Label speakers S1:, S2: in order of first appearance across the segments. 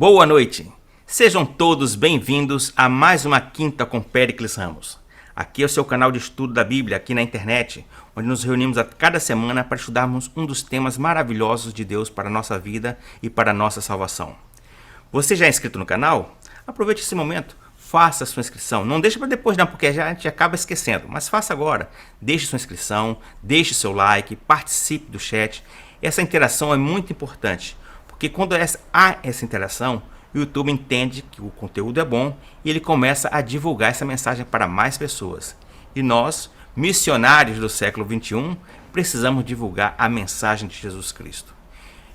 S1: Boa noite! Sejam todos bem-vindos a mais uma Quinta com Péricles Ramos. Aqui é o seu canal de estudo da Bíblia aqui na internet, onde nos reunimos a cada semana para estudarmos um dos temas maravilhosos de Deus para a nossa vida e para a nossa salvação. Você já é inscrito no canal? Aproveite esse momento, faça a sua inscrição. Não deixe para depois não, porque a gente acaba esquecendo, mas faça agora. Deixe sua inscrição, deixe seu like, participe do chat. Essa interação é muito importante, porque quando há essa interação, o YouTube entende que o conteúdo é bom e ele começa a divulgar essa mensagem para mais pessoas. E nós, missionários do século XXI, precisamos divulgar a mensagem de Jesus Cristo.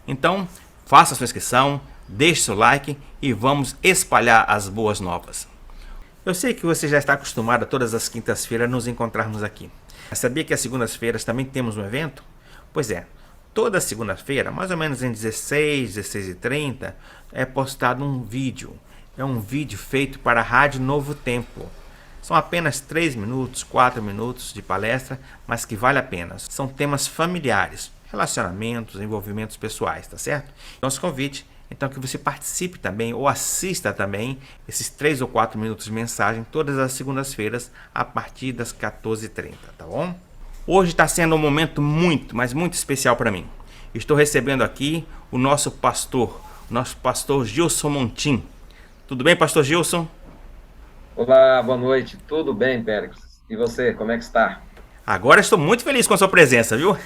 S1: Então, faça a sua inscrição, deixe seu like e vamos espalhar as boas novas. Eu sei que você já está acostumado a todas as quintas-feiras nos encontrarmos aqui. Mas sabia que às segundas-feiras também temos um evento? Pois é. Toda segunda-feira, mais ou menos em 16h30, é postado um vídeo. É um vídeo feito para a Rádio Novo Tempo. São apenas 3 minutos, 4 minutos de palestra, mas que vale a pena. São temas familiares, relacionamentos, envolvimentos pessoais, tá certo? Nosso convite, então, que você participe também ou assista também esses 3 ou 4 minutos de mensagem todas as segundas-feiras a partir das 14h30, tá bom? Hoje está sendo um momento muito, mas muito especial para mim. Estou recebendo aqui o nosso pastor Gilson Montim. Tudo bem, pastor Gilson?
S2: Olá, boa noite. Tudo bem, Péricles? E você, como é que está?
S1: Agora estou muito feliz com a sua presença, viu?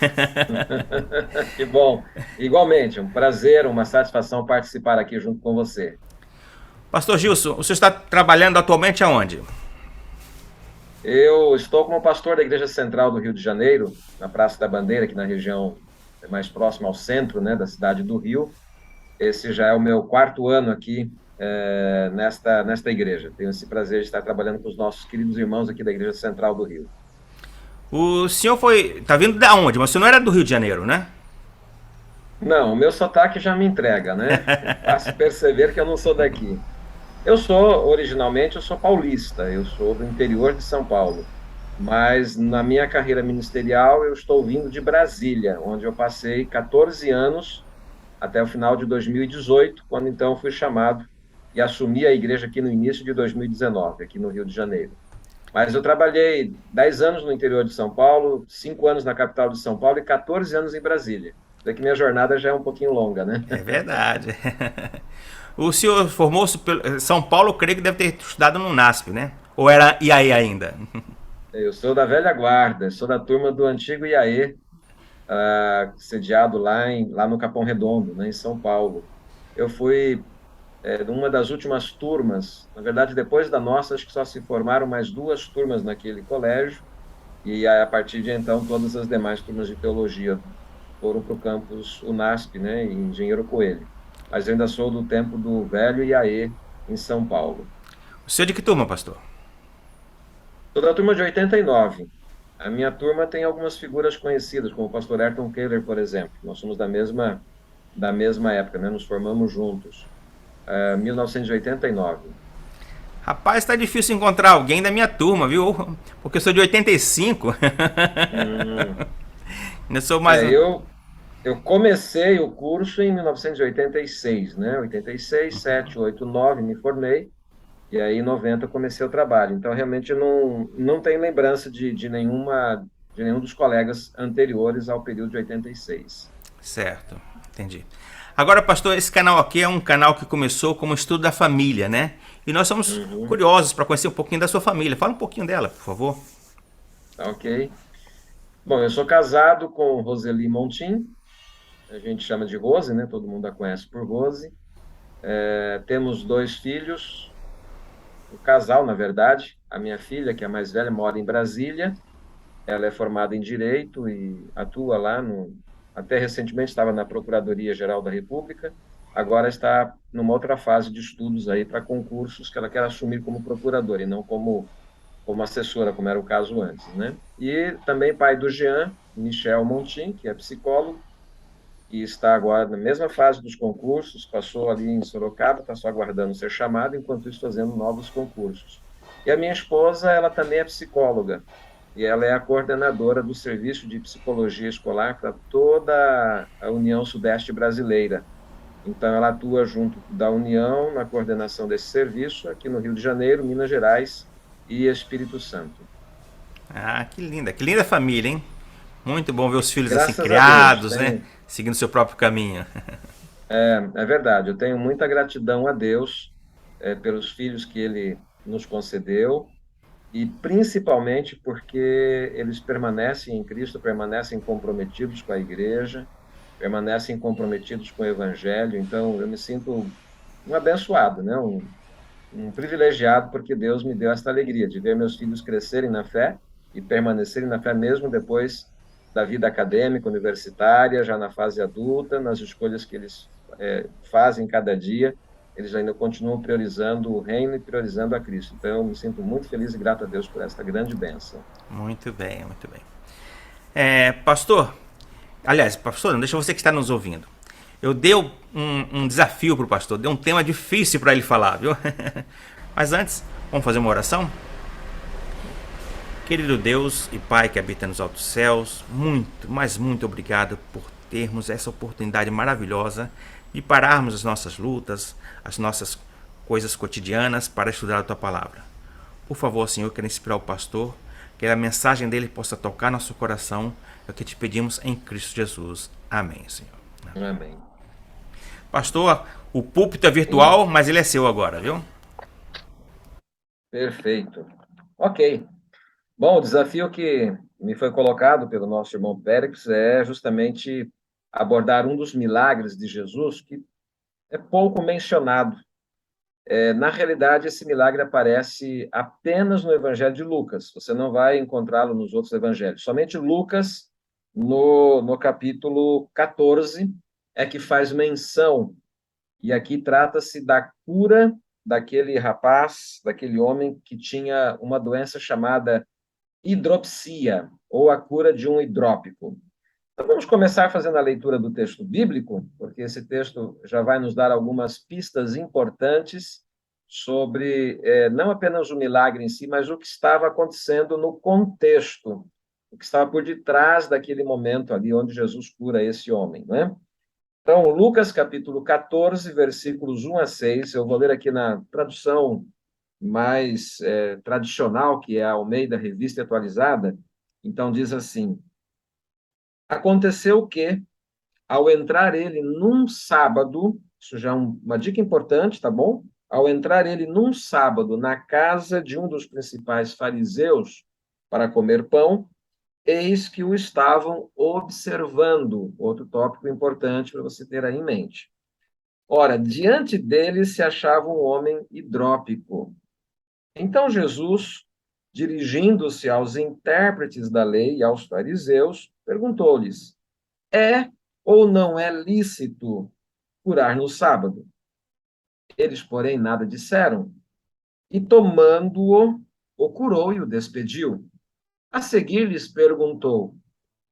S2: Que bom. Igualmente, um prazer, uma satisfação participar aqui junto com você.
S1: Pastor Gilson, o senhor está trabalhando atualmente aonde?
S2: Eu estou como pastor da Igreja Central do Rio de Janeiro, na Praça da Bandeira, aqui na região mais próxima ao centro, né, da cidade do Rio. Esse já é o meu 4º ano aqui nesta igreja. Tenho esse prazer de estar trabalhando com os nossos queridos irmãos aqui da Igreja Central do Rio.
S1: O senhor está vindo de onde? Mas o senhor não era do Rio de Janeiro, né?
S2: Não, o meu sotaque já me entrega, né? É fácil perceber que eu não sou daqui. Originalmente, eu sou paulista, eu sou do interior de São Paulo, mas na minha carreira ministerial eu estou vindo de Brasília, onde eu passei 14 anos até o final de 2018, quando então fui chamado e assumi a igreja aqui no início de 2019, aqui no Rio de Janeiro. Mas eu trabalhei 10 anos no interior de São Paulo, 5 anos na capital de São Paulo e 14 anos em Brasília. Até que minha jornada já é um pouquinho longa, né?
S1: É verdade. O senhor formou-se em São Paulo, eu creio que deve ter estudado no NASP, né? Ou era IAE ainda?
S2: Eu sou da velha guarda, sou da turma do antigo IAE, sediado lá no Capão Redondo, né, em São Paulo. Eu fui uma das últimas turmas, na verdade, depois da nossa, acho que só se formaram mais 2 turmas naquele colégio, e a partir de então, todas as demais turmas de teologia foram para o campus UNASP, né, em Engenheiro Coelho. Mas eu ainda sou do tempo do velho IAE, em São Paulo.
S1: O senhor é de que turma, pastor?
S2: Sou da turma de 89. A minha turma tem algumas figuras conhecidas, como o pastor Ayrton Keller, por exemplo. Nós somos da mesma época, né? Nos formamos juntos. 1989.
S1: Rapaz, tá difícil encontrar alguém da minha turma, viu? Porque eu sou de 85.
S2: Hum,
S1: Eu sou mais.
S2: eu comecei o curso em 1986, né? 86, 7, 8, 9, me formei. E aí, em 90, eu comecei o trabalho. Então, realmente, eu não tenho lembrança de nenhum dos colegas anteriores ao período de 86.
S1: Certo, entendi. Agora, pastor, esse canal aqui é um canal que começou como estudo da família, né? E nós somos
S2: Uhum,
S1: curiosos para conhecer um pouquinho da sua família. Fala um pouquinho dela, por favor.
S2: tá ok. Bom, eu sou casado com Roseli Montim, a gente chama de Rose, né? Todo mundo a conhece por Rose. Temos 2 filhos, um casal, na verdade. A minha filha, que é a mais velha, mora em Brasília. Ela é formada em Direito e atua lá até recentemente estava na Procuradoria-Geral da República, agora está numa outra fase de estudos aí para concursos que ela quer assumir como procuradora e não como assessora, como era o caso antes, né? E também pai do Jean, Michel Montim, que é psicólogo, e está agora na mesma fase dos concursos, passou ali em Sorocaba, está só aguardando ser chamado, enquanto isso fazendo novos concursos. E a minha esposa, ela também é psicóloga, e ela é a coordenadora do Serviço de Psicologia Escolar para toda a União Sudeste Brasileira. Então, ela atua junto da União na coordenação desse serviço aqui no Rio de Janeiro, Minas Gerais e Espírito Santo.
S1: Ah, que linda família, hein? Muito bom ver os filhos assim
S2: Graças a Deus,
S1: criados, né?
S2: tenho,
S1: Seguindo seu próprio caminho.
S2: é verdade, eu tenho muita gratidão a Deus pelos filhos que Ele nos concedeu e principalmente porque eles permanecem em Cristo, permanecem comprometidos com a igreja, permanecem comprometidos com o Evangelho. Então, eu me sinto um abençoado, né? Um privilegiado, porque Deus me deu esta alegria de ver meus filhos crescerem na fé e permanecerem na fé mesmo depois da vida acadêmica, universitária, já na fase adulta, nas escolhas que eles fazem cada dia, eles ainda continuam priorizando o reino e priorizando a Cristo. Então, eu me sinto muito feliz e grato a Deus por esta grande bênção.
S1: Muito bem, muito bem. Pastor, aliás, pastor, não deixa você que está nos ouvindo. Eu dei um desafio para o pastor, dei um tema difícil para ele falar, viu? Mas antes, vamos fazer uma oração? Querido Deus e Pai que habita nos altos céus, muito, mas muito obrigado por termos essa oportunidade maravilhosa de pararmos as nossas lutas, as nossas coisas cotidianas para estudar a Tua Palavra. Por favor, Senhor, quero inspirar o pastor, que a mensagem dele possa tocar nosso coração, é o que te pedimos em Cristo Jesus. Amém, Senhor.
S2: Amém.
S1: Pastor, o púlpito é virtual, mas ele é seu agora, viu?
S2: Perfeito. Ok. Bom, o desafio que me foi colocado pelo nosso irmão Périx é justamente abordar um dos milagres de Jesus que é pouco mencionado. Na realidade, esse milagre aparece apenas no Evangelho de Lucas. Você não vai encontrá-lo nos outros evangelhos. Somente Lucas, no capítulo 14, é que faz menção. E aqui trata-se da cura daquele rapaz, daquele homem que tinha uma doença chamada hidropsia, ou a cura de um hidrópico. Então, vamos começar fazendo a leitura do texto bíblico, porque esse texto já vai nos dar algumas pistas importantes sobre não apenas o milagre em si, mas o que estava acontecendo no contexto, o que estava por detrás daquele momento ali onde Jesus cura esse homem, não é? Então, Lucas capítulo 14, versículos 1 a 6, eu vou ler aqui na tradução mais tradicional, que é a Almeida Revista Atualizada. Então, diz assim: Aconteceu que, ao entrar ele num sábado, isso já é uma dica importante, tá bom? Ao entrar ele num sábado na casa de um dos principais fariseus para comer pão, eis que o estavam observando. Outro tópico importante para você ter aí em mente. Ora, diante dele se achava um homem hidrópico. Então Jesus, dirigindo-se aos intérpretes da lei e aos fariseus, perguntou-lhes: É ou não é lícito curar no sábado? Eles, porém, nada disseram. E tomando-o, o curou e o despediu. A seguir lhes perguntou: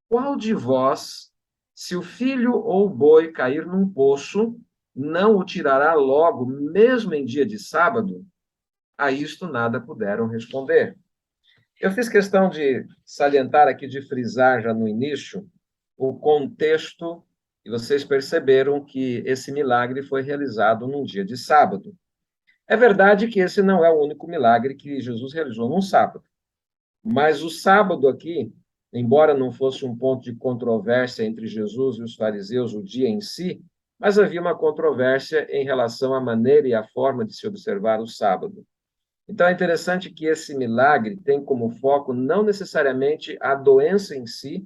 S2: Qual de vós, se o filho ou o boi cair num poço, não o tirará logo, mesmo em dia de sábado? A isto nada puderam responder. Eu fiz questão de salientar aqui, de frisar já no início, o contexto, e vocês perceberam que esse milagre foi realizado num dia de sábado. É verdade que esse não é o único milagre que Jesus realizou num sábado, mas o sábado aqui, embora não fosse um ponto de controvérsia entre Jesus e os fariseus o dia em si, mas havia uma controvérsia em relação à maneira e à forma de se observar o sábado. Então é interessante que esse milagre tem como foco não necessariamente a doença em si,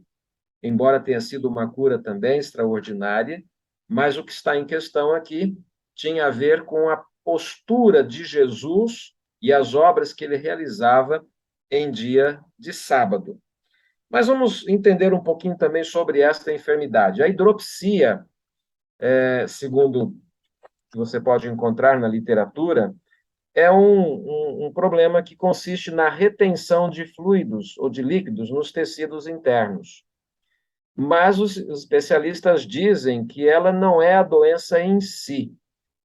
S2: embora tenha sido uma cura também extraordinária, mas o que está em questão aqui tinha a ver com a postura de Jesus e as obras que ele realizava em dia de sábado. Mas vamos entender um pouquinho também sobre esta enfermidade. A hidropsia, segundo o que você pode encontrar na literatura, é um problema que consiste na retenção de fluidos ou de líquidos nos tecidos internos. Mas os especialistas dizem que ela não é a doença em si.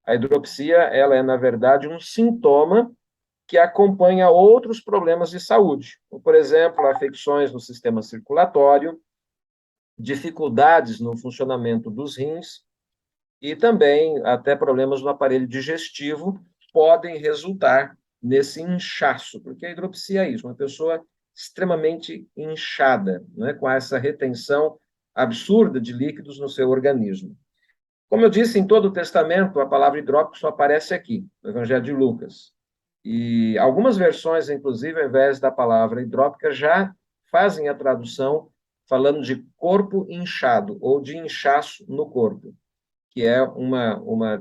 S2: A hidropsia, ela é, na verdade, um sintoma que acompanha outros problemas de saúde, como, por exemplo, afecções no sistema circulatório, dificuldades no funcionamento dos rins, e também até problemas no aparelho digestivo podem resultar nesse inchaço, porque a hidropisia é isso, uma pessoa extremamente inchada, né, com essa retenção absurda de líquidos no seu organismo. Como eu disse, em todo o Testamento, a palavra hidrópico só aparece aqui, no Evangelho de Lucas. E algumas versões, inclusive, ao invés da palavra hidrópica, já fazem a tradução falando de corpo inchado ou de inchaço no corpo, que é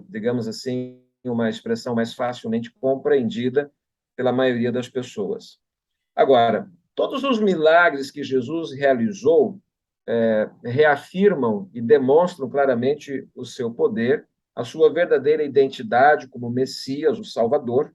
S2: digamos assim, uma expressão mais facilmente compreendida pela maioria das pessoas. Agora, todos os milagres que Jesus realizou reafirmam e demonstram claramente o seu poder, a sua verdadeira identidade como Messias, o Salvador,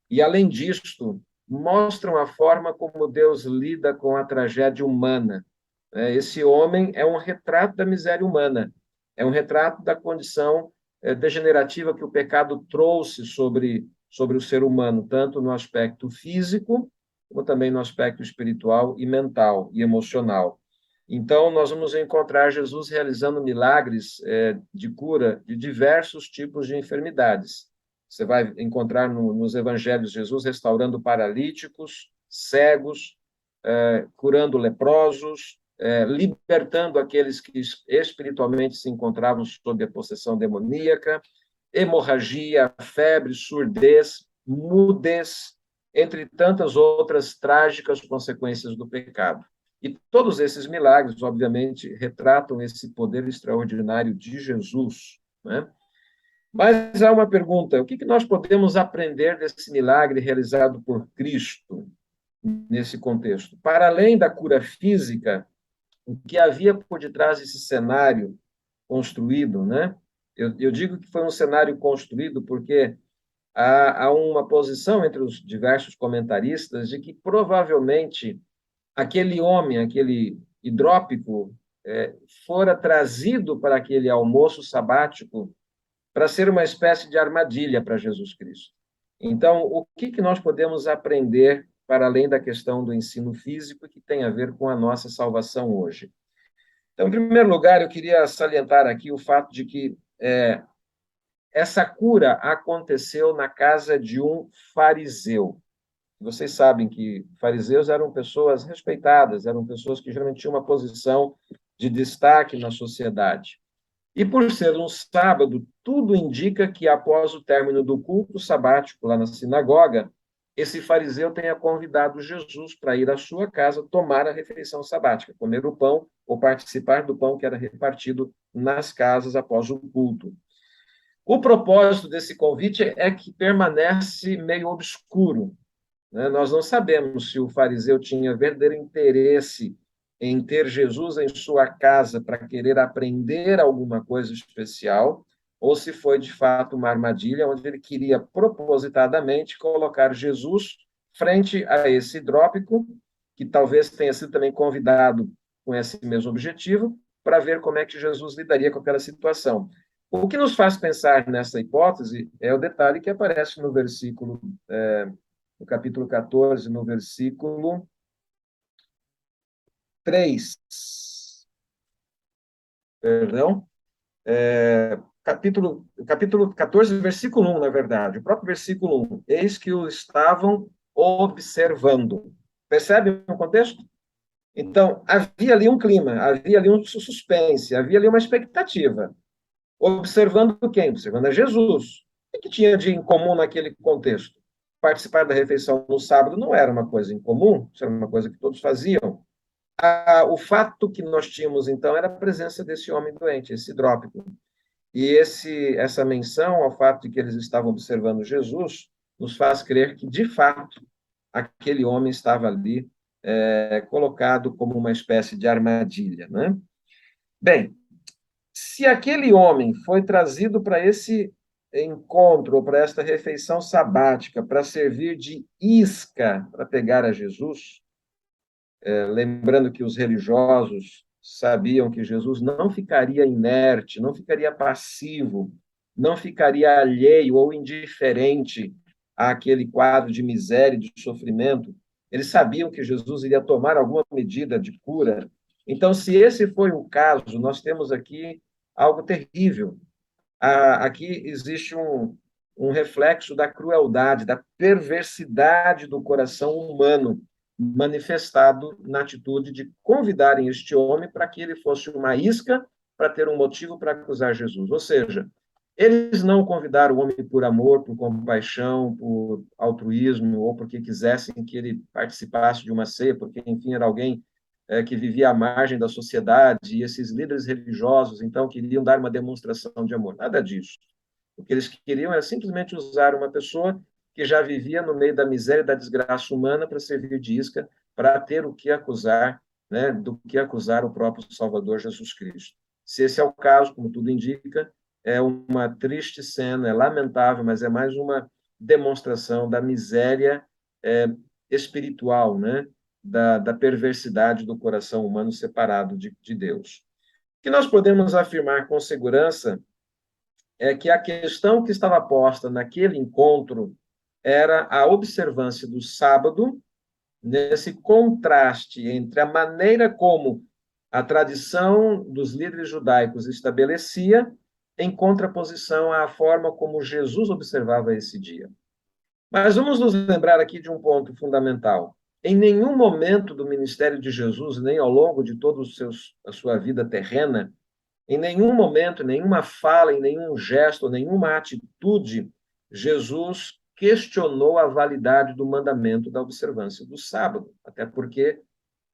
S2: e, além disto, mostram a forma como Deus lida com a tragédia humana. Esse homem é um retrato da miséria humana, é um retrato da condição degenerativa que o pecado trouxe sobre o ser humano, tanto no aspecto físico, como também no aspecto espiritual e mental e emocional. Então, nós vamos encontrar Jesus realizando milagres de cura de diversos tipos de enfermidades. Você vai encontrar nos evangelhos Jesus restaurando paralíticos, cegos, curando leprosos, libertando aqueles que espiritualmente se encontravam sob a possessão demoníaca, hemorragia, febre, surdez, mudez, entre tantas outras trágicas consequências do pecado. E todos esses milagres, obviamente, retratam esse poder extraordinário de Jesus, né? Mas há uma pergunta: o que nós podemos aprender desse milagre realizado por Cristo nesse contexto? Para além da cura física, o que havia por detrás desse cenário construído, né? Eu digo que foi um cenário construído porque há uma posição entre os diversos comentaristas de que provavelmente aquele homem, aquele hidrópico, fora trazido para aquele almoço sabático para ser uma espécie de armadilha para Jesus Cristo. Então, o que nós podemos aprender para além da questão do ensino físico que tem a ver com a nossa salvação hoje? Então, em primeiro lugar, eu queria salientar aqui o fato de que essa cura aconteceu na casa de um fariseu. Vocês sabem que fariseus eram pessoas respeitadas, eram pessoas que geralmente tinham uma posição de destaque na sociedade. E por ser um sábado, tudo indica que após o término do culto sabático lá na sinagoga, esse fariseu tenha convidado Jesus para ir à sua casa tomar a refeição sabática, comer o pão ou participar do pão que era repartido nas casas após o culto. O propósito desse convite é que permanece meio obscuro, né? Nós não sabemos se o fariseu tinha verdadeiro interesse em ter Jesus em sua casa para querer aprender alguma coisa especial, ou se foi de fato uma armadilha onde ele queria propositadamente colocar Jesus frente a esse hidrópico, que talvez tenha sido também convidado com esse mesmo objetivo, para ver como é que Jesus lidaria com aquela situação. O que nos faz pensar nessa hipótese é o detalhe que aparece no versículo, no capítulo 14, no versículo 3. Perdão, capítulo 14, versículo 1, na verdade, o próprio versículo 1. Eis que o estavam observando. Percebe o contexto? Então, havia ali um clima, havia ali um suspense, havia ali uma expectativa. Observando quem? Observando a Jesus. O que tinha de incomum naquele contexto? Participar da refeição no sábado não era uma coisa incomum, isso era uma coisa que todos faziam. O fato que nós tínhamos, então, era a presença desse homem doente, esse hidrópico. E essa menção ao fato de que eles estavam observando Jesus nos faz crer que, de fato, aquele homem estava ali colocado como uma espécie de armadilha, né? Bem, se aquele homem foi trazido para esse encontro, ou para esta refeição sabática, para servir de isca para pegar a Jesus, lembrando que os religiosos sabiam que Jesus não ficaria inerte, não ficaria passivo, não ficaria alheio ou indiferente àquele quadro de miséria e de sofrimento. Eles sabiam que Jesus iria tomar alguma medida de cura. Então, se esse foi o caso, nós temos aqui algo terrível. Aqui existe um reflexo da crueldade, da perversidade do coração humano, manifestado na atitude de convidarem este homem para que ele fosse uma isca para ter um motivo para acusar Jesus. Ou seja, eles não convidaram o homem por amor, por compaixão, por altruísmo, ou porque quisessem que ele participasse de uma ceia, porque, enfim, era alguém que vivia à margem da sociedade, e esses líderes religiosos, então, queriam dar uma demonstração de amor. Nada disso. O que eles queriam era simplesmente usar uma pessoa que já vivia no meio da miséria e da desgraça humana para servir de isca, para ter o que acusar, né, do que acusar o próprio Salvador Jesus Cristo. Se esse é o caso, como tudo indica, é uma triste cena, é lamentável, mas é mais uma demonstração da miséria espiritual, né, da perversidade do coração humano separado de Deus. O que nós podemos afirmar com segurança é que a questão que estava posta naquele encontro era a observância do sábado, nesse contraste entre a maneira como a tradição dos líderes judaicos estabelecia, em contraposição à forma como Jesus observava esse dia. Mas vamos nos lembrar aqui de um ponto fundamental. Em nenhum momento do ministério de Jesus, nem ao longo de toda a sua vida terrena, em nenhum momento, nenhuma fala, em nenhum gesto, nenhuma atitude, Jesus questionou a validade do mandamento da observância do sábado, até porque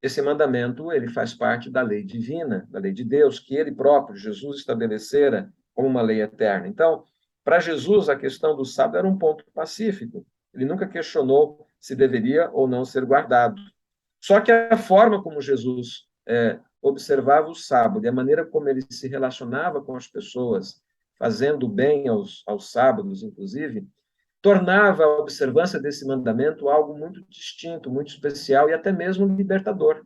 S2: esse mandamento ele faz parte da lei divina, da lei de Deus, que ele próprio, Jesus, estabelecera como uma lei eterna. Então, para Jesus, a questão do sábado era um ponto pacífico. Ele nunca questionou se deveria ou não ser guardado. Só que a forma como Jesus observava o sábado e a maneira como ele se relacionava com as pessoas, fazendo bem aos sábados, inclusive, tornava a observância desse mandamento algo muito distinto, muito especial e até mesmo libertador.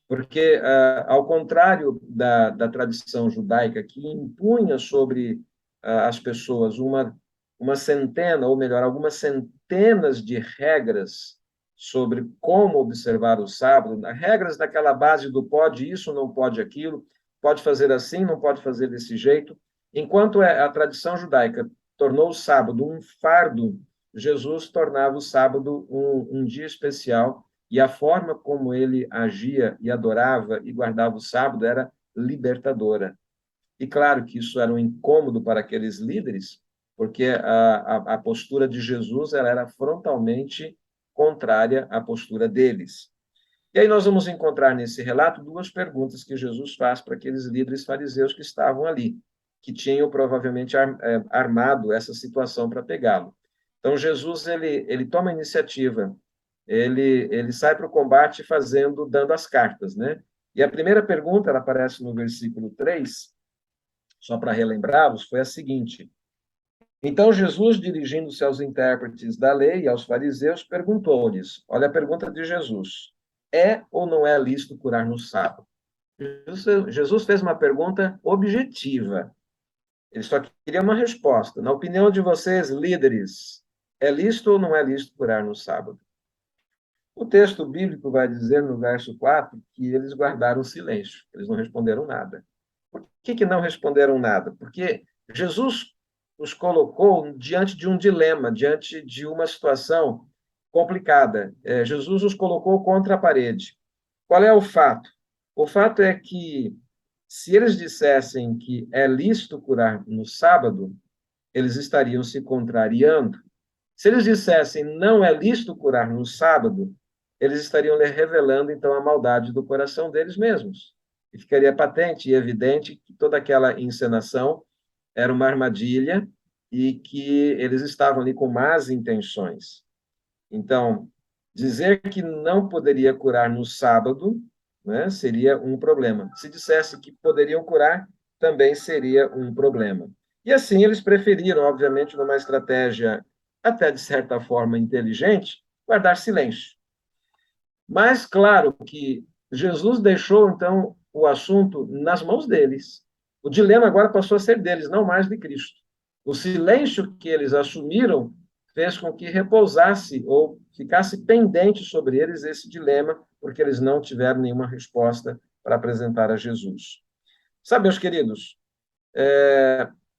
S2: Porque, ao contrário da tradição judaica, que impunha sobre as pessoas uma centena, ou melhor, algumas centenas de regras sobre como observar o sábado, regras daquela base do pode isso, não pode aquilo, pode fazer assim, não pode fazer desse jeito. Enquanto a tradição judaica tornou o sábado um fardo, Jesus tornava o sábado um dia especial, e a forma como ele agia e adorava e guardava o sábado era libertadora. E claro que isso era um incômodo para aqueles líderes, porque a postura de Jesus ela era frontalmente contrária à postura deles. E aí nós vamos encontrar nesse relato duas perguntas que Jesus faz para aqueles líderes fariseus que estavam ali, que tinham provavelmente armado essa situação para pegá-lo. Então Jesus ele toma a iniciativa, ele sai para o combate dando as cartas, né? E a primeira pergunta, ela aparece no versículo 3, só para relembrá-los, foi a seguinte: então Jesus, dirigindo-se aos intérpretes da lei e aos fariseus, perguntou-lhes, olha a pergunta de Jesus, é ou não é lícito curar no sábado? Jesus fez uma pergunta objetiva, ele só queria uma resposta. Na opinião de vocês, líderes, é lícito ou não é lícito curar no sábado? O texto bíblico vai dizer no verso 4 que eles guardaram silêncio, eles não responderam nada. Por que não responderam nada? Porque Jesus os colocou diante de um dilema, diante de uma situação complicada. Jesus os colocou contra a parede. Qual é o fato? O fato é que, se eles dissessem que é lícito curar no sábado, eles estariam se contrariando. Se eles dissessem não é lícito curar no sábado, eles estariam revelando, então, a maldade do coração deles mesmos. E ficaria patente e evidente que toda aquela encenação era uma armadilha e que eles estavam ali com más intenções. Então, dizer que não poderia curar no sábado, né, seria um problema. Se dissesse que poderiam curar, também seria um problema. E assim eles preferiram, obviamente, numa estratégia até de certa forma inteligente, guardar silêncio. Mas, claro que Jesus deixou, então, o assunto nas mãos deles. O dilema agora passou a ser deles, não mais de Cristo. O silêncio que eles assumiram fez com que repousasse ou ficasse pendente sobre eles esse dilema, porque eles não tiveram nenhuma resposta para apresentar a Jesus. Sabe, meus queridos,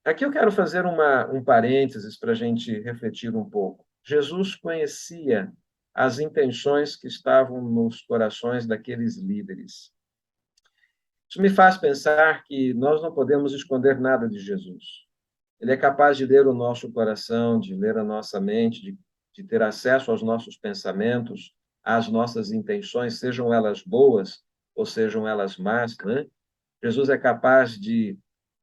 S2: Aqui eu quero fazer um parênteses para a gente refletir um pouco. Jesus conhecia as intenções que estavam nos corações daqueles líderes. Isso me faz pensar que nós não podemos esconder nada de Jesus. Ele é capaz de ler o nosso coração, de ler a nossa mente, de ter acesso aos nossos pensamentos, às nossas intenções, sejam elas boas ou sejam elas más, né? Jesus é capaz de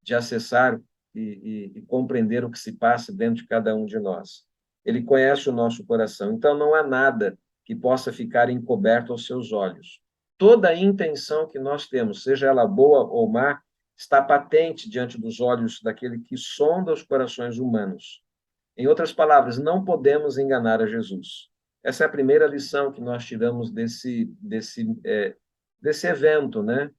S2: acessar e compreender o que se passa dentro de cada um de nós. Ele conhece o nosso coração, então não há nada que possa ficar encoberto aos seus olhos. Toda a intenção que nós temos, seja ela boa ou má, está patente diante dos olhos daquele que sonda os corações humanos. Em outras palavras, não podemos enganar a Jesus. Essa é a primeira lição que nós tiramos desse evento, né?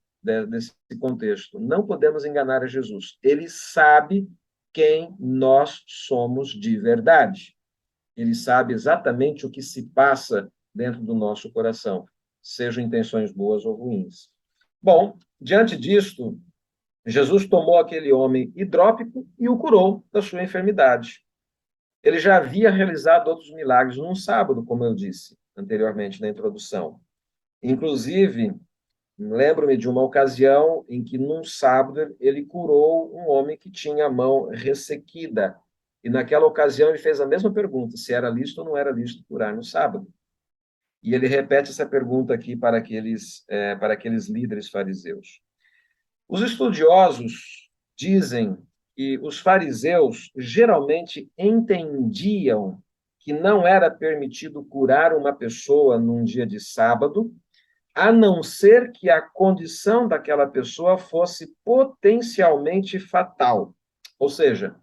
S2: Desse contexto. Não podemos enganar a Jesus. Ele sabe quem nós somos de verdade. Ele sabe exatamente o que se passa dentro do nosso coração, sejam intenções boas ou ruins. Bom, diante disto, Jesus tomou aquele homem hidrópico e o curou da sua enfermidade. Ele já havia realizado outros milagres num sábado, como eu disse anteriormente na introdução. Inclusive, lembro-me de uma ocasião em que, num sábado, ele curou um homem que tinha a mão ressequida. E, naquela ocasião, ele fez a mesma pergunta, se era lícito ou não era lícito curar no sábado. E ele repete essa pergunta aqui para aqueles líderes fariseus. Os estudiosos dizem que os fariseus geralmente entendiam que não era permitido curar uma pessoa num dia de sábado, a não ser que a condição daquela pessoa fosse potencialmente fatal. Ou seja,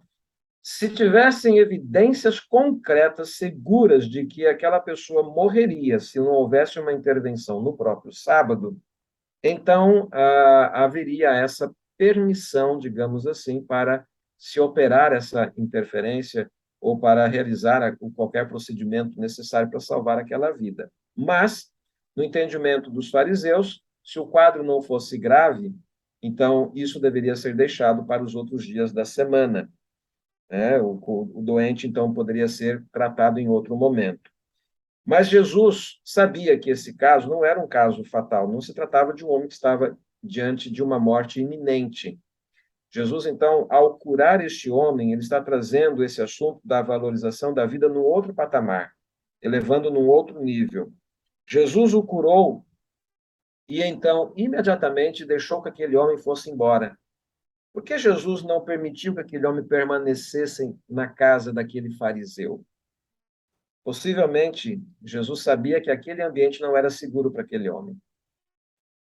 S2: se tivessem evidências concretas, seguras de que aquela pessoa morreria se não houvesse uma intervenção no próprio sábado, então haveria essa permissão, digamos assim, para se operar essa interferência ou para realizar qualquer procedimento necessário para salvar aquela vida. Mas, no entendimento dos fariseus, se o quadro não fosse grave, então isso deveria ser deixado para os outros dias da semana. Né? O doente, então, poderia ser tratado em outro momento. Mas Jesus sabia que esse caso não era um caso fatal, não se tratava de um homem que estava diante de uma morte iminente. Jesus, então, ao curar este homem, ele está trazendo esse assunto da valorização da vida num outro patamar, elevando num outro nível. Jesus o curou e, então, imediatamente deixou que aquele homem fosse embora. Por que Jesus não permitiu que aquele homem permanecesse na casa daquele fariseu? Possivelmente, Jesus sabia que aquele ambiente não era seguro para aquele homem.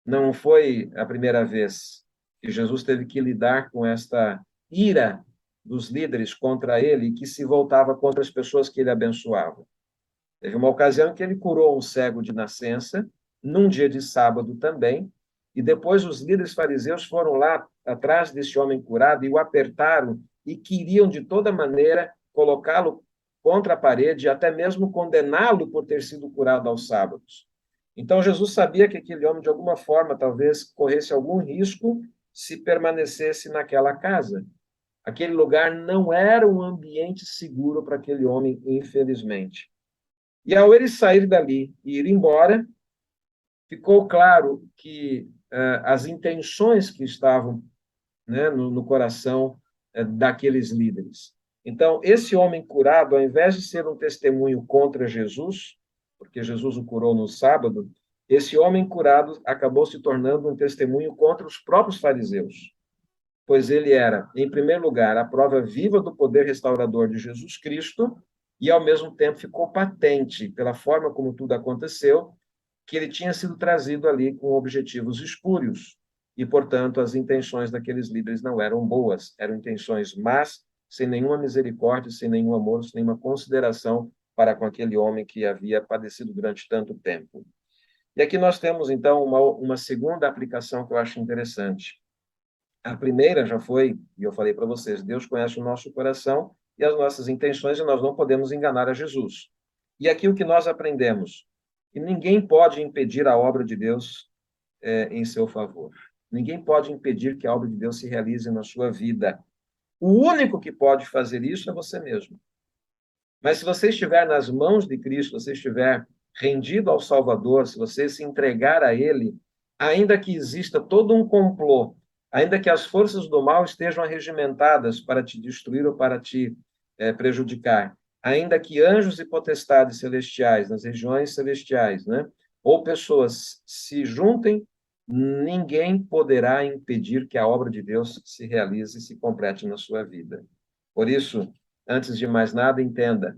S2: Não foi a primeira vez que Jesus teve que lidar com esta ira dos líderes contra ele, que se voltava contra as pessoas que ele abençoava. Teve uma ocasião que ele curou um cego de nascença, num dia de sábado também, e depois os líderes fariseus foram lá atrás desse homem curado e o apertaram e queriam de toda maneira colocá-lo contra a parede e até mesmo condená-lo por ter sido curado aos sábados. Então Jesus sabia que aquele homem de alguma forma talvez corresse algum risco se permanecesse naquela casa. Aquele lugar não era um ambiente seguro para aquele homem, infelizmente. E ao ele sair dali e ir embora, ficou claro que as intenções que estavam, né, no coração daqueles líderes. Então, esse homem curado, ao invés de ser um testemunho contra Jesus, porque Jesus o curou no sábado, esse homem curado acabou se tornando um testemunho contra os próprios fariseus, pois ele era, em primeiro lugar, a prova viva do poder restaurador de Jesus Cristo e, ao mesmo tempo, ficou patente, pela forma como tudo aconteceu, que ele tinha sido trazido ali com objetivos espúrios. E, portanto, as intenções daqueles líderes não eram boas, eram intenções más, sem nenhuma misericórdia, sem nenhum amor, sem nenhuma consideração para com aquele homem que havia padecido durante tanto tempo. E aqui nós temos, então, uma segunda aplicação que eu acho interessante. A primeira já foi, e eu falei para vocês, Deus conhece o nosso coração e as nossas intenções, e nós não podemos enganar a Jesus. E aqui o que nós aprendemos, que ninguém pode impedir a obra de Deus em seu favor. Ninguém pode impedir que a obra de Deus se realize na sua vida. O único que pode fazer isso é você mesmo. Mas se você estiver nas mãos de Cristo, se você estiver rendido ao Salvador, se você se entregar a Ele, ainda que exista todo um complô, ainda que as forças do mal estejam arregimentadas para te destruir ou para te prejudicar, ainda que anjos e potestades celestiais, nas regiões celestiais, né, ou pessoas se juntem, ninguém poderá impedir que a obra de Deus se realize e se complete na sua vida. Por isso, antes de mais nada, entenda,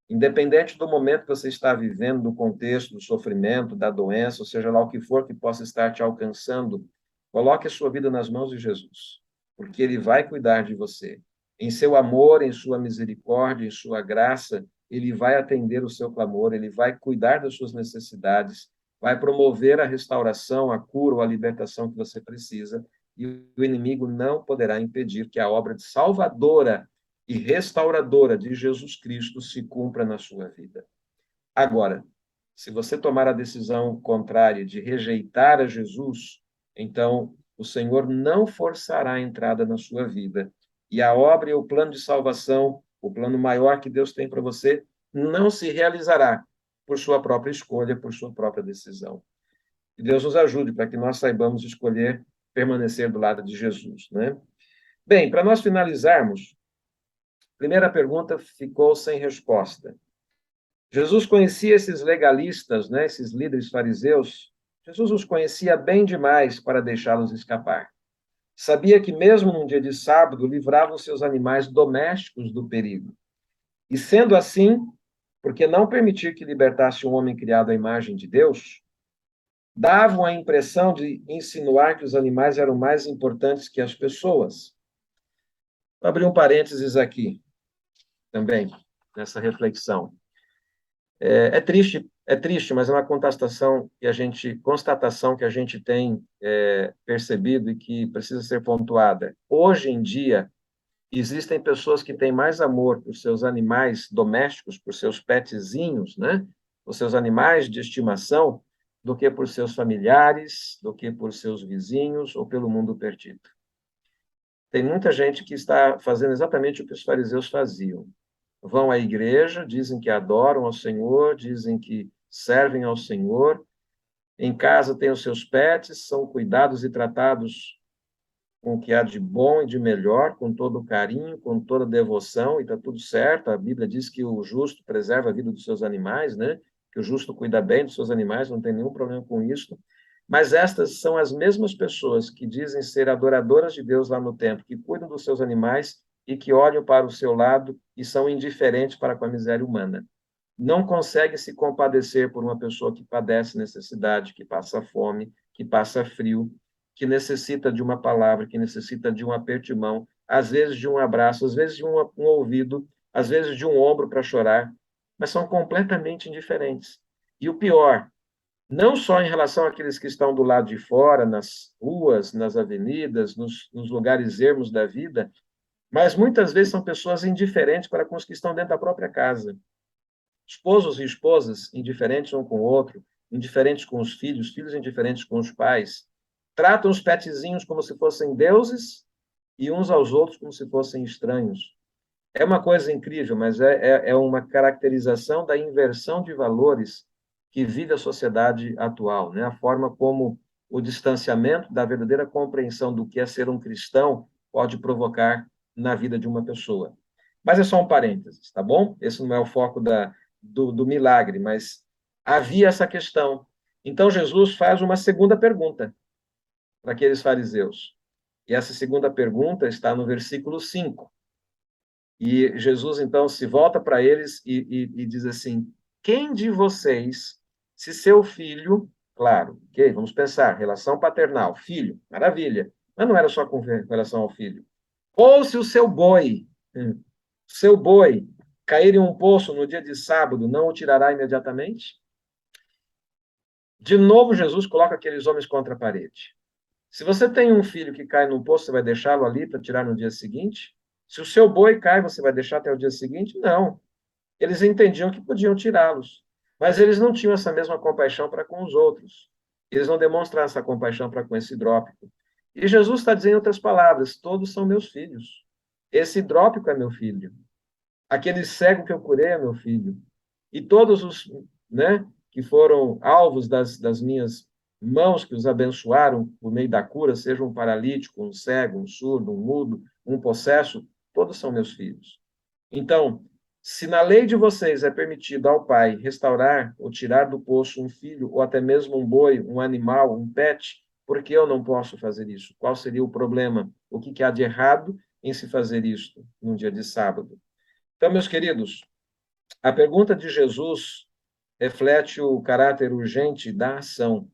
S2: independente do momento que você está vivendo, do contexto, do sofrimento, da doença, ou seja lá o que for que possa estar te alcançando, coloque a sua vida nas mãos de Jesus, porque Ele vai cuidar de você. Em seu amor, em sua misericórdia, em sua graça, Ele vai atender o seu clamor, Ele vai cuidar das suas necessidades, vai promover a restauração, a cura ou a libertação que você precisa, e o inimigo não poderá impedir que a obra de salvadora e restauradora de Jesus Cristo se cumpra na sua vida. Agora, se você tomar a decisão contrária de rejeitar a Jesus, então o Senhor não forçará a entrada na sua vida. E a obra e o plano de salvação, o plano maior que Deus tem para você, não se realizará por sua própria escolha, por sua própria decisão. Que Deus nos ajude para que nós saibamos escolher permanecer do lado de Jesus, né? Bem, para nós finalizarmos, primeira pergunta ficou sem resposta. Jesus conhecia esses legalistas, né, esses líderes fariseus. Jesus os conhecia bem demais para deixá-los escapar. Sabia que mesmo num dia de sábado livravam seus animais domésticos do perigo. E sendo assim, por que não permitir que libertasse um homem criado à imagem de Deus? Davam a impressão de insinuar que os animais eram mais importantes que as pessoas. Vou abrir um parênteses aqui também, nessa reflexão. É triste, mas é uma constatação que a gente tem percebido e que precisa ser pontuada. Hoje em dia, existem pessoas que têm mais amor por seus animais domésticos, por seus petzinhos, né? Por seus animais de estimação, do que por seus familiares, do que por seus vizinhos ou pelo mundo perdido. Tem muita gente que está fazendo exatamente o que os fariseus faziam. Vão à igreja, dizem que adoram ao Senhor, dizem que servem ao Senhor. Em casa têm os seus pets, são cuidados e tratados com o que há de bom e de melhor, com todo o carinho, com toda a devoção, e está tudo certo. A Bíblia diz que o justo preserva a vida dos seus animais, né? Que o justo cuida bem dos seus animais, não tem nenhum problema com isso. Mas estas são as mesmas pessoas que dizem ser adoradoras de Deus lá no templo, que cuidam dos seus animais e que olham para o seu lado e são indiferentes para com a miséria humana. Não conseguem se compadecer por uma pessoa que padece necessidade, que passa fome, que passa frio, que necessita de uma palavra, que necessita de um aperto de mão, às vezes de um abraço, às vezes de um ouvido, às vezes de um ombro para chorar, mas são completamente indiferentes. E o pior, não só em relação àqueles que estão do lado de fora, nas ruas, nas avenidas, nos lugares ermos da vida, mas muitas vezes são pessoas indiferentes para com os que estão dentro da própria casa. Esposos e esposas indiferentes um com o outro, indiferentes com os filhos indiferentes com os pais, tratam os petzinhos como se fossem deuses e uns aos outros como se fossem estranhos. É uma coisa incrível, mas é uma caracterização da inversão de valores que vive a sociedade atual, né? A forma como o distanciamento da verdadeira compreensão do que é ser um cristão pode provocar na vida de uma pessoa. Mas é só um parênteses, tá bom? Esse não é o foco do milagre, mas havia essa questão. Então, Jesus faz uma segunda pergunta para aqueles fariseus. E essa segunda pergunta está no versículo 5. E Jesus, então, se volta para eles e diz assim: quem de vocês, se seu filho, claro, ok, vamos pensar, relação paternal, filho, maravilha, mas não era só com relação ao filho. Ou se o seu boi, cair em um poço no dia de sábado, não o tirará imediatamente? De novo, Jesus coloca aqueles homens contra a parede. Se você tem um filho que cai num poço, você vai deixá-lo ali para tirar no dia seguinte? Se o seu boi cai, você vai deixar até o dia seguinte? Não. Eles entendiam que podiam tirá-los, mas eles não tinham essa mesma compaixão para com os outros. Eles não demonstraram essa compaixão para com esse hidrópico. E Jesus está dizendo em outras palavras: todos são meus filhos. Esse hidrópico é meu filho. Aquele cego que eu curei é meu filho. E todos os, né, que foram alvos das minhas mãos que os abençoaram por meio da cura, seja um paralítico, um cego, um surdo, um mudo, um possesso, todos são meus filhos. Então, se na lei de vocês é permitido ao pai restaurar ou tirar do poço um filho, ou até mesmo um boi, um animal, um pet, por que eu não posso fazer isso? Qual seria o problema? O que há de errado em se fazer isso num dia de sábado? Então, meus queridos, a pergunta de Jesus reflete o caráter urgente da ação.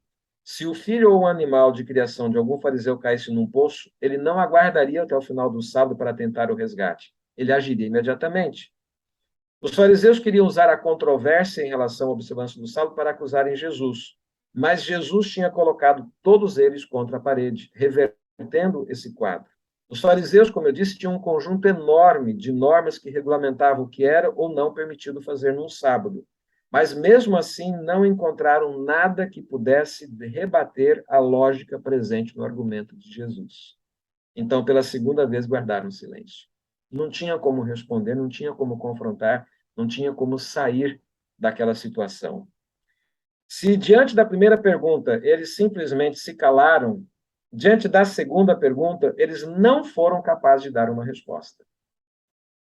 S2: Se o filho ou o animal de criação de algum fariseu caísse num poço, ele não aguardaria até o final do sábado para tentar o resgate. Ele agiria imediatamente. Os fariseus queriam usar a controvérsia em relação à observância do sábado para acusarem Jesus, mas Jesus tinha colocado todos eles contra a parede, revertendo esse quadro. Os fariseus, como eu disse, tinham um conjunto enorme de normas que regulamentavam o que era ou não permitido fazer num sábado. Mas, mesmo assim, não encontraram nada que pudesse rebater a lógica presente no argumento de Jesus. Então, pela segunda vez, guardaram silêncio. Não tinha como responder, não tinha como confrontar, não tinha como sair daquela situação. Se, diante da primeira pergunta, eles simplesmente se calaram, diante da segunda pergunta, eles não foram capazes de dar uma resposta.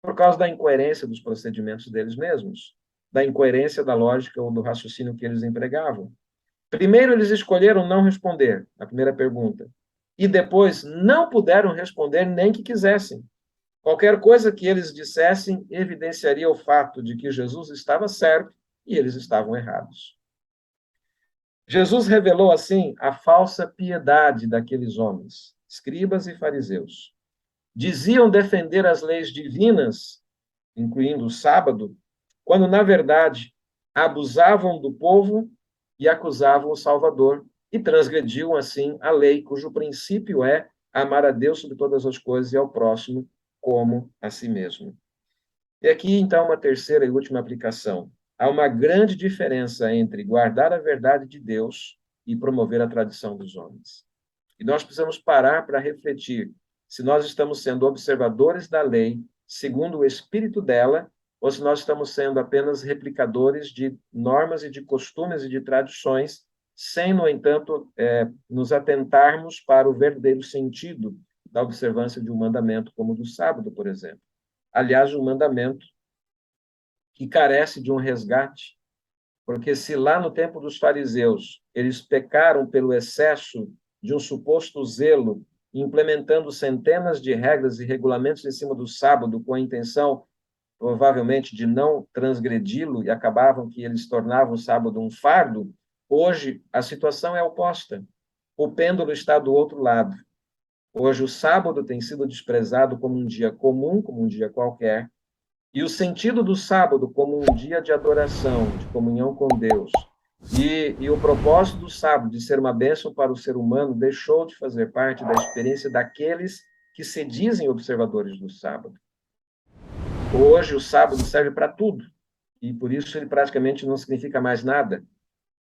S2: Por causa da incoerência dos procedimentos deles mesmos, da incoerência da lógica ou do raciocínio que eles empregavam. Primeiro, eles escolheram não responder a primeira pergunta. E depois, não puderam responder nem que quisessem. Qualquer coisa que eles dissessem evidenciaria o fato de que Jesus estava certo e eles estavam errados. Jesus revelou, assim, a falsa piedade daqueles homens, escribas e fariseus. Diziam defender as leis divinas, incluindo o sábado, quando, na verdade, abusavam do povo e acusavam o Salvador, e transgrediam, assim, a lei, cujo princípio é amar a Deus sobre todas as coisas e ao próximo como a si mesmo. E aqui, então, uma terceira e última aplicação. Há uma grande diferença entre guardar a verdade de Deus e promover a tradição dos homens. E nós precisamos parar para refletir se nós estamos sendo observadores da lei, segundo o espírito dela, ou se nós estamos sendo apenas replicadores de normas e de costumes e de tradições, sem, no entanto, nos atentarmos para o verdadeiro sentido da observância de um mandamento, como o do sábado, por exemplo. Aliás, um mandamento que carece de um resgate, porque se lá no tempo dos fariseus eles pecaram pelo excesso de um suposto zelo, implementando centenas de regras e regulamentos em cima do sábado com a intenção, provavelmente, de não transgredi-lo e acabavam que eles tornavam o sábado um fardo, hoje a situação é oposta. O pêndulo está do outro lado. Hoje o sábado tem sido desprezado como um dia comum, como um dia qualquer, e o sentido do sábado como um dia de adoração, de comunhão com Deus, e o propósito do sábado de ser uma bênção para o ser humano deixou de fazer parte da experiência daqueles que se dizem observadores do sábado. Hoje o sábado serve para tudo, e por isso ele praticamente não significa mais nada.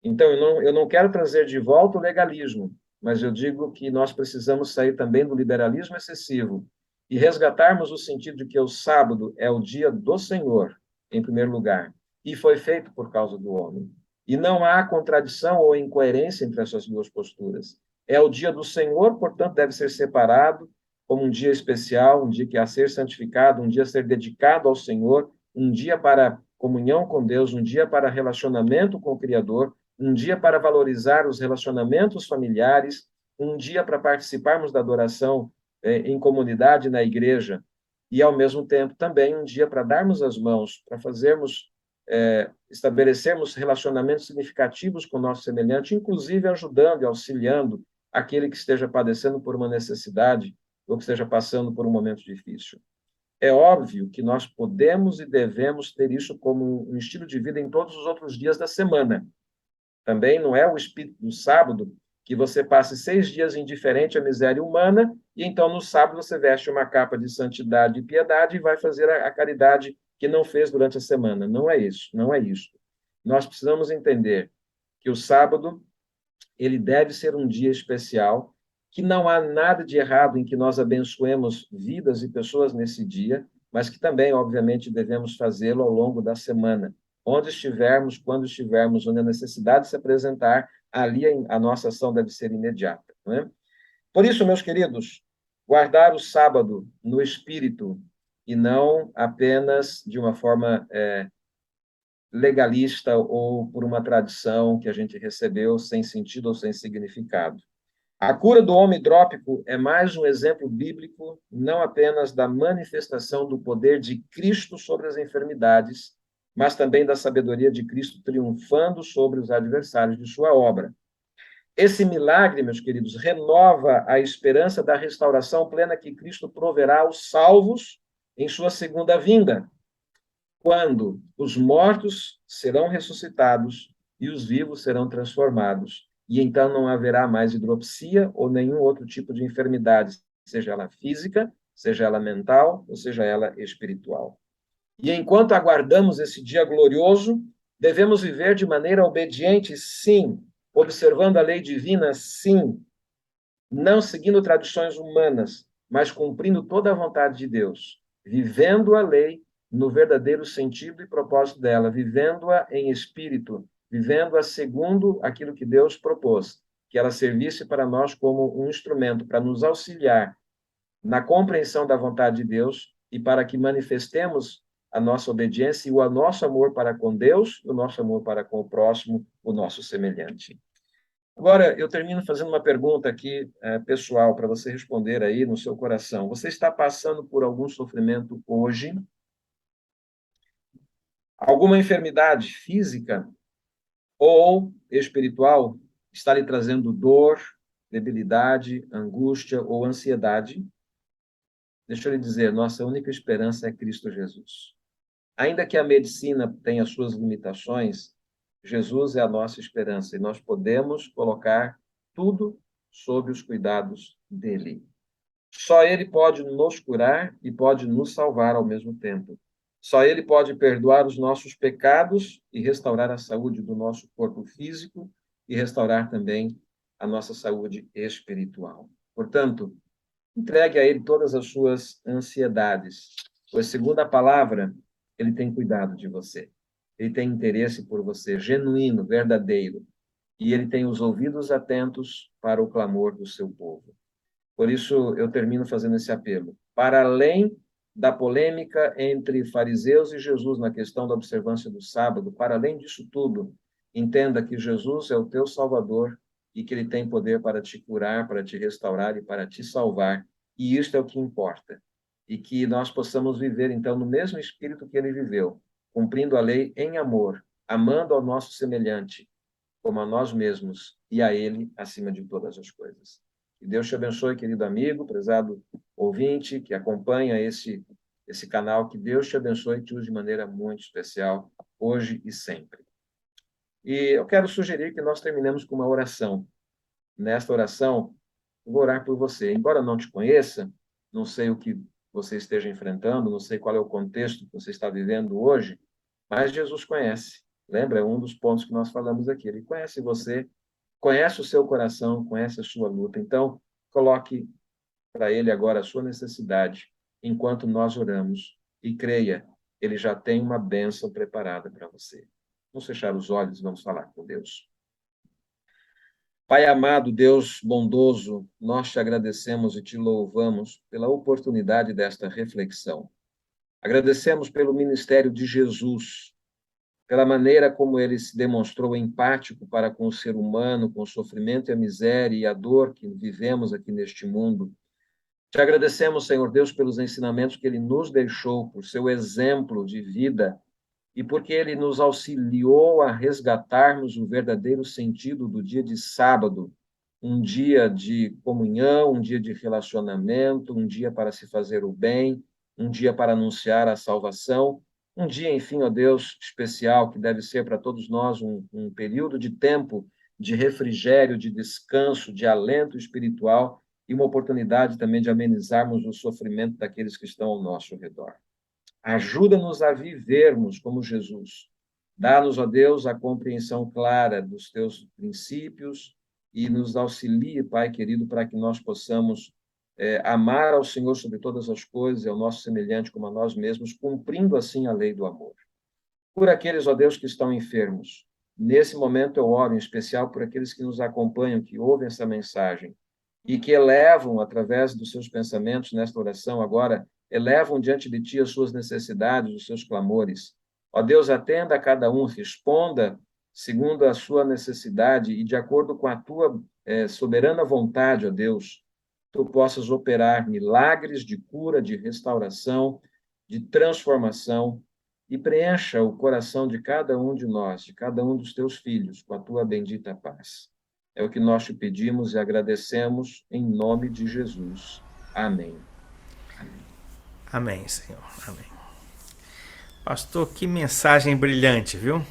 S2: Então, eu não quero trazer de volta o legalismo, mas eu digo que nós precisamos sair também do liberalismo excessivo e resgatarmos o sentido de que o sábado é o dia do Senhor, em primeiro lugar, e foi feito por causa do homem. E não há contradição ou incoerência entre essas duas posturas. É o dia do Senhor, portanto, deve ser separado como um dia especial, um dia que há a ser santificado, um dia a ser dedicado ao Senhor, um dia para comunhão com Deus, um dia para relacionamento com o Criador, um dia para valorizar os relacionamentos familiares, um dia para participarmos da adoração em comunidade na igreja, e, ao mesmo tempo, também um dia para darmos as mãos, para fazermos, estabelecermos relacionamentos significativos com o nosso semelhante, inclusive ajudando e auxiliando aquele que esteja padecendo por uma necessidade ou que esteja passando por um momento difícil. É óbvio que nós podemos e devemos ter isso como um estilo de vida em todos os outros dias da semana. Também não é o espírito do sábado que você passe 6 dias indiferente à miséria humana e então no sábado você veste uma capa de santidade e piedade e vai fazer a caridade que não fez durante a semana. Não é isso, não é isso. Nós precisamos entender que o sábado ele deve ser um dia especial que não há nada de errado em que nós abençoemos vidas e pessoas nesse dia, mas que também, obviamente, devemos fazê-lo ao longo da semana. Onde estivermos, quando estivermos, onde a necessidade se apresentar, ali a nossa ação deve ser imediata. Não é? Por isso, meus queridos, guardar o sábado no espírito e não apenas de uma forma legalista ou por uma tradição que a gente recebeu sem sentido ou sem significado. A cura do homem hidrópico é mais um exemplo bíblico, não apenas da manifestação do poder de Cristo sobre as enfermidades, mas também da sabedoria de Cristo triunfando sobre os adversários de sua obra. Esse milagre, meus queridos, renova a esperança da restauração plena que Cristo proverá aos salvos em sua segunda vinda, quando os mortos serão ressuscitados e os vivos serão transformados. E então não haverá mais hidropsia ou nenhum outro tipo de enfermidade, seja ela física, seja ela mental ou seja ela espiritual. E enquanto aguardamos esse dia glorioso, devemos viver de maneira obediente, sim, observando a lei divina, sim, não seguindo tradições humanas, mas cumprindo toda a vontade de Deus, vivendo a lei no verdadeiro sentido e propósito dela, vivendo-a em espírito, vivendo-a segundo aquilo que Deus propôs, que ela servisse para nós como um instrumento para nos auxiliar na compreensão da vontade de Deus e para que manifestemos a nossa obediência e o nosso amor para com Deus, o nosso amor para com o próximo, o nosso semelhante. Agora, eu termino fazendo uma pergunta aqui, pessoal, para você responder aí no seu coração. Você está passando por algum sofrimento hoje? Alguma enfermidade física ou espiritual está lhe trazendo dor, debilidade, angústia ou ansiedade? Deixa eu lhe dizer, nossa única esperança é Cristo Jesus. Ainda que a medicina tenha suas limitações, Jesus é a nossa esperança e nós podemos colocar tudo sob os cuidados dele. Só ele pode nos curar e pode nos salvar ao mesmo tempo. Só ele pode perdoar os nossos pecados e restaurar a saúde do nosso corpo físico e restaurar também a nossa saúde espiritual. Portanto, entregue a ele todas as suas ansiedades, pois, segundo a palavra, ele tem cuidado de você. Ele tem interesse por você, genuíno, verdadeiro. E ele tem os ouvidos atentos para o clamor do seu povo. Por isso, eu termino fazendo esse apelo. Para além da polêmica entre fariseus e Jesus na questão da observância do sábado, para além disso tudo, entenda que Jesus é o teu Salvador e que ele tem poder para te curar, para te restaurar e para te salvar. E isto é o que importa. E que nós possamos viver, então, no mesmo espírito que ele viveu, cumprindo a lei em amor, amando ao nosso semelhante, como a nós mesmos e a ele acima de todas as coisas. Que Deus te abençoe, querido amigo, prezado ouvinte, que acompanha esse canal. Que Deus te abençoe e te use de maneira muito especial, hoje e sempre. E eu quero sugerir que nós terminemos com uma oração. Nesta oração, eu vou orar por você. Embora não te conheça, não sei o que você esteja enfrentando, não sei qual é o contexto que você está vivendo hoje, mas Jesus conhece. Lembra? É um dos pontos que nós falamos aqui. Ele conhece você, conhece o seu coração, conhece a sua luta. Então, coloque para ele agora a sua necessidade, enquanto nós oramos. E creia, ele já tem uma bênção preparada para você. Vamos fechar os olhos e vamos falar com Deus. Pai amado, Deus bondoso, nós te agradecemos e te louvamos pela oportunidade desta reflexão. Agradecemos pelo ministério de Jesus, pela maneira como ele se demonstrou empático para com o ser humano, com o sofrimento e a miséria e a dor que vivemos aqui neste mundo. Te agradecemos, Senhor Deus, pelos ensinamentos que ele nos deixou, por seu exemplo de vida e porque ele nos auxiliou a resgatarmos o verdadeiro sentido do dia de sábado, um dia de comunhão, um dia de relacionamento, um dia para se fazer o bem, um dia para anunciar a salvação, um dia, enfim, ó Deus, especial, que deve ser para todos nós um período de tempo de refrigério, de descanso, de alento espiritual e uma oportunidade também de amenizarmos o sofrimento daqueles que estão ao nosso redor. Ajuda-nos a vivermos como Jesus. Dá-nos, ó Deus, a compreensão clara dos teus princípios e nos auxilie, Pai querido, para que nós possamos amar ao Senhor sobre todas as coisas e ao nosso semelhante como a nós mesmos, cumprindo assim a lei do amor. Por aqueles, ó Deus, que estão enfermos, nesse momento eu oro em especial por aqueles que nos acompanham, que ouvem essa mensagem e que elevam, através dos seus pensamentos nesta oração agora, elevam diante de Ti as suas necessidades, os seus clamores. Ó Deus, atenda a cada um, responda segundo a sua necessidade e de acordo com a Tua soberana vontade, ó Deus, Tu possas operar milagres de cura, de restauração, de transformação, e preencha o coração de cada um de nós, de cada um dos teus filhos, com a tua bendita paz. É o que nós te pedimos e agradecemos em nome de Jesus. Amém.
S1: Amém, amém, Senhor. Amém. Pastor, que mensagem brilhante, viu?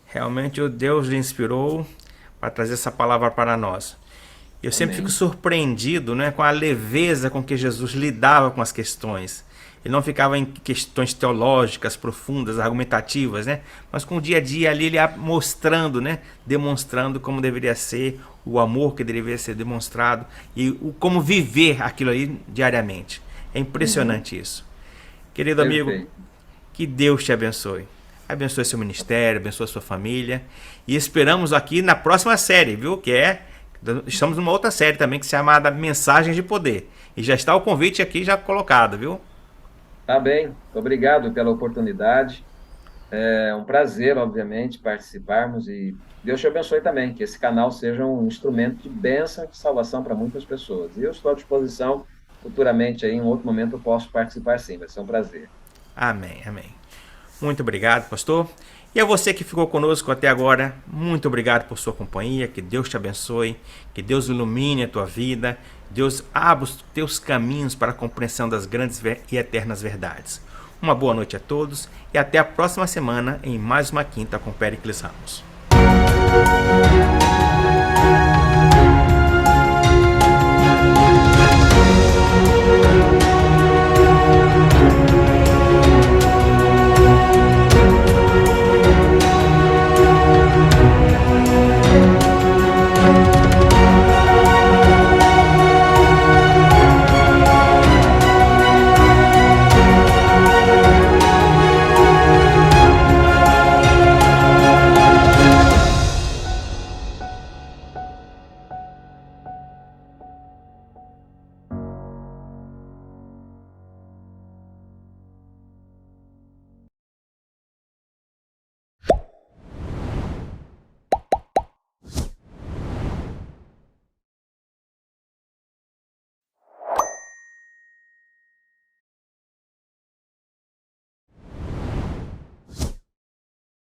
S1: Realmente o Deus lhe inspirou para trazer essa palavra para nós. Eu sempre fico surpreendido, né, com a leveza com que Jesus lidava com as questões. Ele não ficava em questões teológicas, profundas, argumentativas, né? Mas com o dia a dia ali, ele ia mostrando, né? Demonstrando como deveria ser, o amor que deveria ser demonstrado e como viver aquilo ali diariamente. É impressionante isso. Querido amigo, que Deus te abençoe. Abençoe seu ministério, abençoe sua família. E esperamos aqui na próxima série, viu? Estamos numa outra série também que se chama Mensagens de Poder. E já está o convite aqui já colocado, viu?
S2: Tá bem, obrigado pela oportunidade. É um prazer, obviamente, participarmos e Deus te abençoe também, que esse canal seja um instrumento de bênção e de salvação para muitas pessoas. E eu estou à disposição, futuramente, aí, em outro momento, eu posso participar sim, vai ser um prazer.
S1: Amém, amém. Muito obrigado, pastor. E a você que ficou conosco até agora, muito obrigado por sua companhia, que Deus te abençoe, que Deus ilumine a tua vida, Deus abra os teus caminhos para a compreensão das grandes e eternas verdades. Uma boa noite a todos e até a próxima semana em mais uma Quinta com Péricles Ramos.